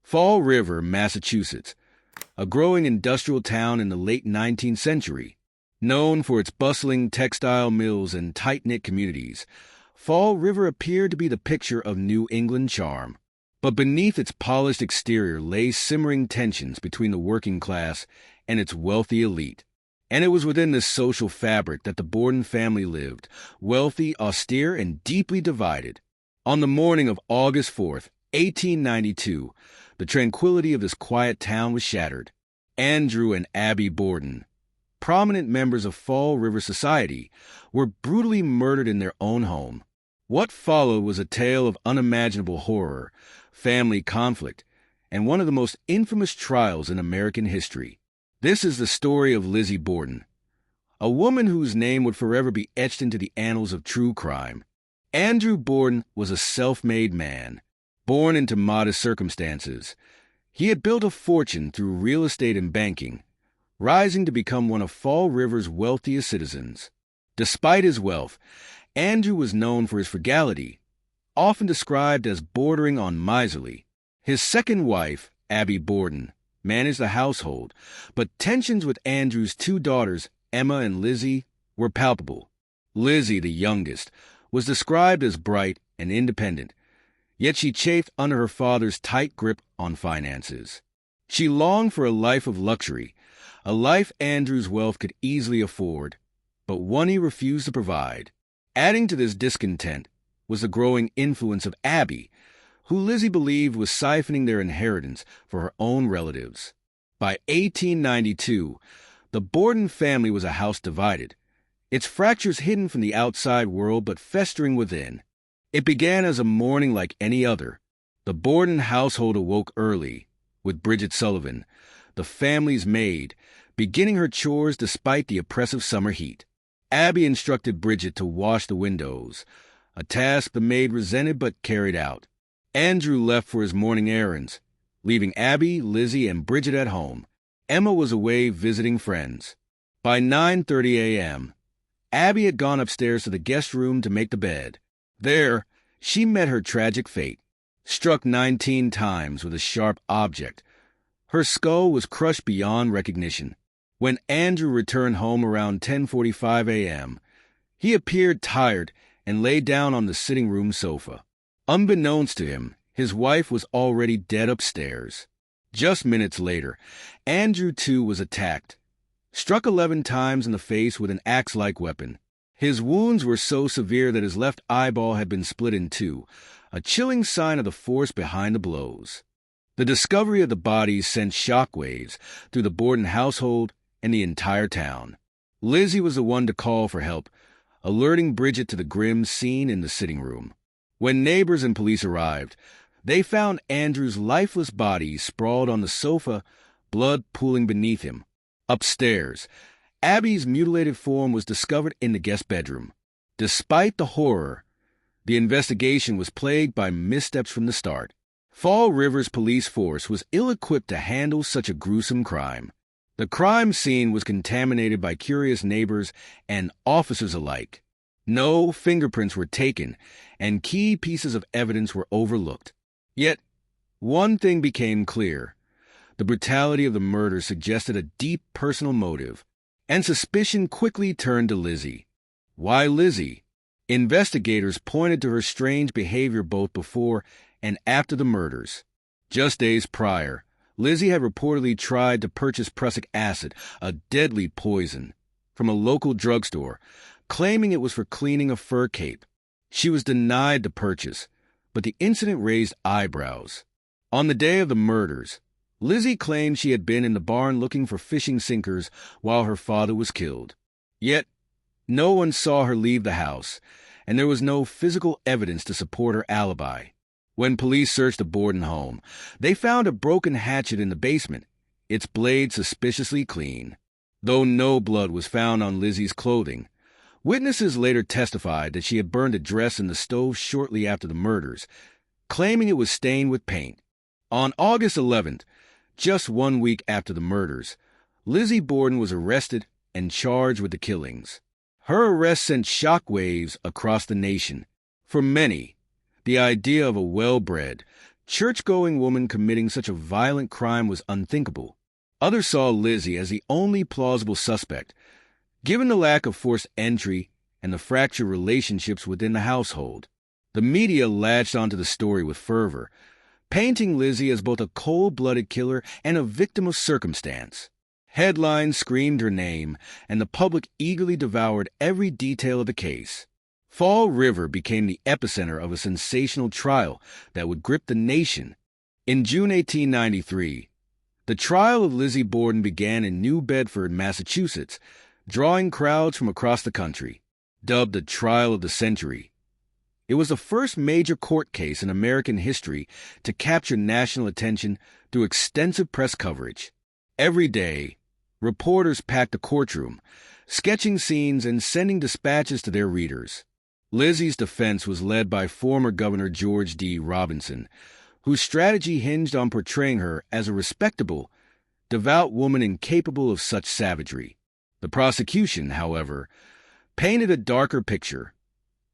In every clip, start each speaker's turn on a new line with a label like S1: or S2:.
S1: Fall River, Massachusetts, a growing industrial town in the late 19th century. Known for its bustling textile mills and tight-knit communities, Fall River appeared to be the picture of New England charm. But beneath its polished exterior lay simmering tensions between the working class and its wealthy elite. And it was within this social fabric that the Borden family lived, wealthy, austere, and deeply divided. On the morning of August 4th, 1892, the tranquility of this quiet town was shattered. Andrew and Abby Borden, prominent members of Fall River society, were brutally murdered in their own home. What followed was a tale of unimaginable horror, family conflict, and one of the most infamous trials in American history. This is the story of Lizzie Borden, a woman whose name would forever be etched into the annals of true crime. Andrew Borden was a self-made man, born into modest circumstances. He had built a fortune through real estate and banking, rising to become one of Fall River's wealthiest citizens. Despite his wealth, Andrew was known for his frugality, often described as bordering on miserly. His second wife, Abby Borden, managed the household, but tensions with Andrew's two daughters, Emma and Lizzie, were palpable. Lizzie, the youngest, was described as bright and independent, yet she chafed under her father's tight grip on finances. She longed for a life of luxury, a life Andrew's wealth could easily afford, but one he refused to provide. Adding to this discontent was the growing influence of Abby, who Lizzie believed was siphoning their inheritance for her own relatives. By 1892, the Borden family was a house divided, its fractures hidden from the outside world but festering within. It began as a morning like any other. The Borden household awoke early, with Bridget Sullivan, the family's maid, beginning her chores despite the oppressive summer heat. Abby instructed Bridget to wash the windows, a task the maid resented but carried out. Andrew left for his morning errands, leaving Abby, Lizzie, and Bridget at home. Emma was away visiting friends. By 9:30 a.m., Abby had gone upstairs to the guest room to make the bed. There, she met her tragic fate. Struck 19 times with a sharp object, her skull was crushed beyond recognition. When Andrew returned home around 10:45 a.m., he appeared tired and lay down on the sitting room sofa. Unbeknownst to him, his wife was already dead upstairs. Just minutes later, Andrew too was attacked, struck 11 times in the face with an axe-like weapon. His wounds were so severe that his left eyeball had been split in two, a chilling sign of the force behind the blows. The discovery of the bodies sent shockwaves through the Borden household and the entire town. Lizzie was the one to call for help, alerting Bridget to the grim scene in the sitting room. When neighbors and police arrived, they found Andrew's lifeless body sprawled on the sofa, blood pooling beneath him. Upstairs, Abby's mutilated form was discovered in the guest bedroom. Despite the horror, the investigation was plagued by missteps from the start. Fall River's police force was ill-equipped to handle such a gruesome crime. The crime scene was contaminated by curious neighbors and officers alike. No fingerprints were taken, and key pieces of evidence were overlooked. Yet, one thing became clear. The brutality of the murder suggested a deep personal motive, and suspicion quickly turned to Lizzie. Why Lizzie? Investigators pointed to her strange behavior both before and after the murders. Just days prior, Lizzie had reportedly tried to purchase prussic acid, a deadly poison, from a local drugstore, claiming it was for cleaning a fur cape. She was denied the purchase, but the incident raised eyebrows. On the day of the murders, Lizzie claimed she had been in the barn looking for fishing sinkers while her father was killed. Yet, no one saw her leave the house, and there was no physical evidence to support her alibi. When police searched the Borden home, they found a broken hatchet in the basement, its blade suspiciously clean. Though no blood was found on Lizzie's clothing, witnesses later testified that she had burned a dress in the stove shortly after the murders, claiming it was stained with paint. On August 11th, just 1 week after the murders, Lizzie Borden was arrested and charged with the killings. Her arrest sent shockwaves across the nation. For many, the idea of a well-bred, church-going woman committing such a violent crime was unthinkable. Others saw Lizzie as the only plausible suspect, given the lack of forced entry and the fractured relationships within the household. The media latched onto the story with fervor, painting Lizzie as both a cold-blooded killer and a victim of circumstance. Headlines screamed her name, and the public eagerly devoured every detail of the case. Fall River became the epicenter of a sensational trial that would grip the nation. In June 1893, the trial of Lizzie Borden began in New Bedford, Massachusetts, drawing crowds from across the country. Dubbed the Trial of the Century, it was the first major court case in American history to capture national attention through extensive press coverage. Every day, reporters packed the courtroom, sketching scenes and sending dispatches to their readers. Lizzie's defense was led by former Governor George D. Robinson, whose strategy hinged on portraying her as a respectable, devout woman incapable of such savagery. The prosecution, however, painted a darker picture,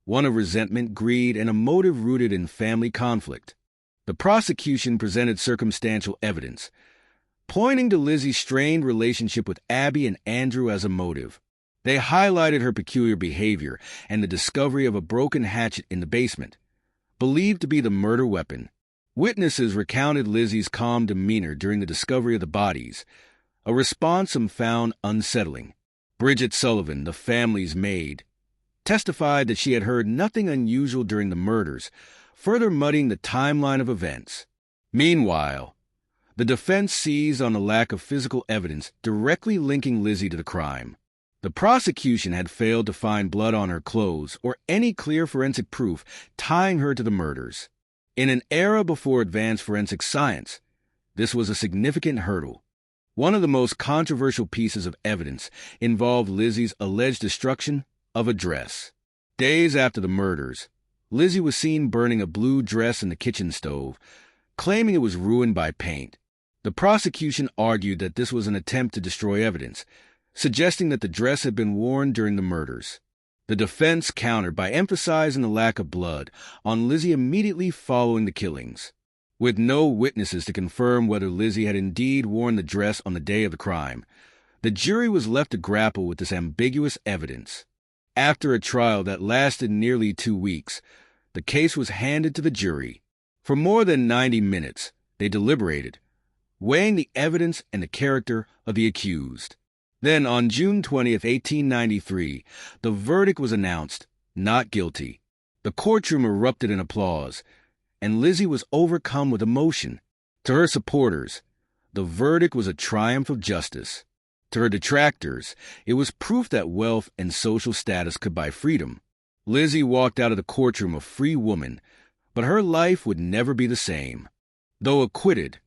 S1: one of resentment, greed, and a motive rooted in family conflict. The prosecution presented circumstantial evidence, pointing to Lizzie's strained relationship with Abby and Andrew as a motive. They highlighted her peculiar behavior and the discovery of a broken hatchet in the basement, believed to be the murder weapon. Witnesses recounted Lizzie's calm demeanor during the discovery of the bodies, a response some found unsettling. Bridget Sullivan, the family's maid, testified that she had heard nothing unusual during the murders, further muddying the timeline of events. Meanwhile, the defense seized on the lack of physical evidence directly linking Lizzie to the crime. The prosecution had failed to find blood on her clothes or any clear forensic proof tying her to the murders. In an era before advanced forensic science, this was a significant hurdle. One of the most controversial pieces of evidence involved Lizzie's alleged destruction of a dress. Days after the murders, Lizzie was seen burning a blue dress in the kitchen stove, claiming it was ruined by paint. The prosecution argued that this was an attempt to destroy evidence, suggesting that the dress had been worn during the murders. The defense countered by emphasizing the lack of blood on Lizzie immediately following the killings. With no witnesses to confirm whether Lizzie had indeed worn the dress on the day of the crime, the jury was left to grapple with this ambiguous evidence. After a trial that lasted nearly 2 weeks, the case was handed to the jury. For more than 90 minutes, they deliberated, weighing the evidence and the character of the accused. Then, on June 20th, 1893, the verdict was announced, not guilty. The courtroom erupted in applause, and Lizzie was overcome with emotion. To her supporters, the verdict was a triumph of justice. To her detractors, it was proof that wealth and social status could buy freedom. Lizzie walked out of the courtroom a free woman, but her life would never be the same. Though acquitted,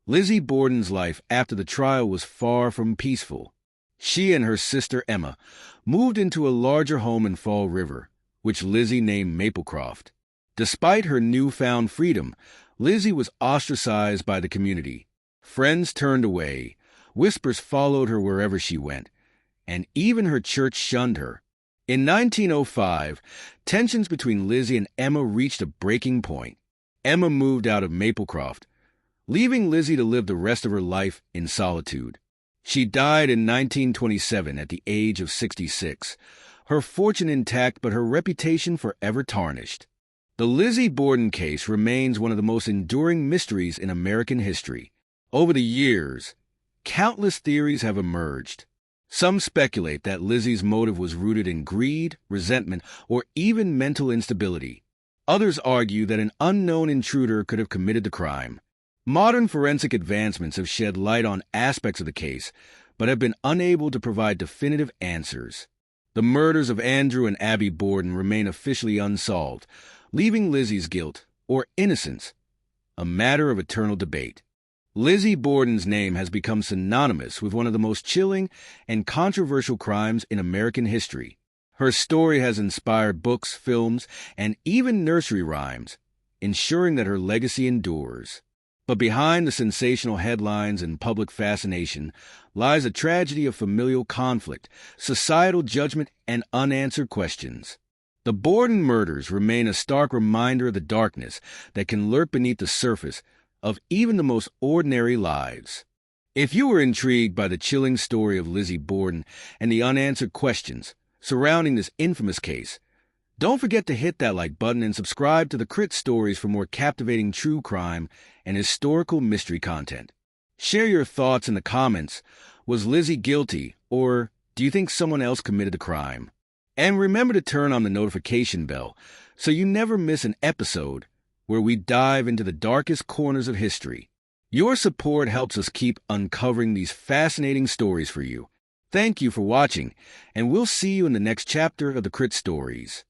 S1: Lizzie Borden's life after the trial was far from peaceful. She and her sister Emma moved into a larger home in Fall River, which Lizzie named Maplecroft. Despite her newfound freedom, Lizzie was ostracized by the community. Friends turned away, whispers followed her wherever she went, and even her church shunned her. In 1905, tensions between Lizzie and Emma reached a breaking point. Emma moved out of Maplecroft, leaving Lizzie to live the rest of her life in solitude. She died in 1927 at the age of 66, her fortune intact but her reputation forever tarnished. The Lizzie Borden case remains one of the most enduring mysteries in American history. Over the years, countless theories have emerged. Some speculate that Lizzie's motive was rooted in greed, resentment, or even mental instability. Others argue that an unknown intruder could have committed the crime. Modern forensic advancements have shed light on aspects of the case, but have been unable to provide definitive answers. The murders of Andrew and Abby Borden remain officially unsolved, leaving Lizzie's guilt, or innocence, a matter of eternal debate. Lizzie Borden's name has become synonymous with one of the most chilling and controversial crimes in American history. Her story has inspired books, films, and even nursery rhymes, ensuring that her legacy endures. But behind the sensational headlines and public fascination lies a tragedy of familial conflict, societal judgment, and unanswered questions. The Borden murders remain a stark reminder of the darkness that can lurk beneath the surface of even the most ordinary lives. If you were intrigued by the chilling story of Lizzie Borden and the unanswered questions surrounding this infamous case, don't forget to hit that like button and subscribe to the Crit Stories for more captivating true crime and historical mystery content. Share your thoughts in the comments. Was Lizzie guilty, or do you think someone else committed the crime? And remember to turn on the notification bell so you never miss an episode where we dive into the darkest corners of history. Your support helps us keep uncovering these fascinating stories for you. Thank you for watching, and we'll see you in the next chapter of the Crit Stories.